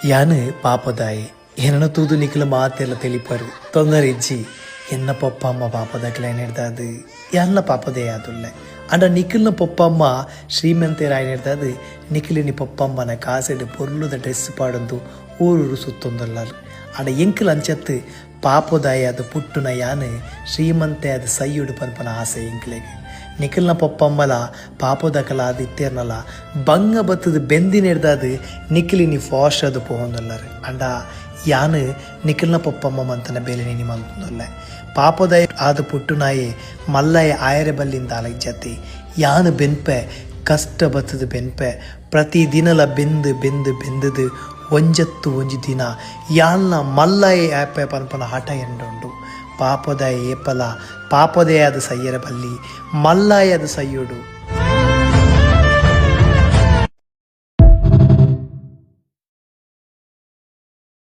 ಯಾನು ಪಾಪದಾಯಿ ಏನನ ತೂದು ನಿಖಲು ಮಾತೆಲ್ಲ ತಿಳಿಪರು ತೊಂದರೆ ಇಜ್ಜಿ ಎನ್ನ ಪಪ್ಪ ಅಮ್ಮ ಪಾಪದಾಕಲ ಏನಿಡ್ದದು ಎಲ್ಲ ಪಾಪದೇ ಆದುಲ್ಲ ಅಂಡ ನಿಖಿಲ್ನ ಪಪ್ಪಮ್ಮ ಶ್ರೀಮಂತೇರ ಏನಿಡ್ದದು ನಿಖಿಲಿನಿ ಪಪ್ಪಮ್ಮನ ಕಾಸೆಡು ಪೊರ್ಲುದ ಡ್ರೆಸ್ ಪಾಡೊಂದು ಊರೂರು ಸುತ್ತೊಂದುಲ್ಲಾರು ಅಂಡ ಎಂಕಲ್ ಅಂಚತ್ತು ಪಾಪದಾಯಿ ಅದು ಪುಟ್ಟುನ ಯಾನು ಶ್ರೀಮಂತೆ ಅದು ಸೈಯುಡು ಪನ್ಪನ ಆಸೆ ಎಂಕ್ಲೆಗೆ ನಿಖಿಲ್ನ ಪಪ್ಪಮ್ಮಲ ಪಾಪದಕಲ ಅದು ಇತ್ತೇರ್ನಲ್ಲ ಬಂಗ ಬತ್ತದು ಬೆಂದಿನಿಡ್ದದು ನಿಖಿಲಿನಿ ಫಾಸ್ಟ್ ಅದು ಪೋಹೊಂದುಲ್ಲಾರು ಅಂಡ ಯಾನು ನಿಖಿಲ್ನ ಪಪ್ಪಮ್ಮ ಮಂತನ ಬೇಲೆ ನಿನಿ ಮಂತೊಂದುಲ್ಲೆ ಪಾಪದಾಯ ಆದ ಪುಟ್ಟುನಾಯಿ ಮಲ್ಲಯ್ಯ ಆಯರೆ ಬಲ್ಲಿಂದ ಅಲಜ್ಜತಿ ಯಾನು ಬೆನ್ಪೆ ಕಷ್ಟ ಬತ್ತದು ಬೆನ್ಪೆ ಪ್ರತಿ ದಿನಲ ಬೆಂದದು ಒಂಜತ್ತು ಒಂಜಿ ದಿನ ಯಾಲ್ನ ಮಲ್ಲಯ್ಯ ಆಪೆ ಪನ್ಪನ ಹಠ ಎಂಡುಂಡು ಪಾಪದಾಯ ಏಪಲ ಪಾಪದೇ ಆದ ಸಯ್ಯರ ಬಲ್ಲಿ ಮಲ್ಲಯ್ಯದ ಸಯ್ಯೋಡು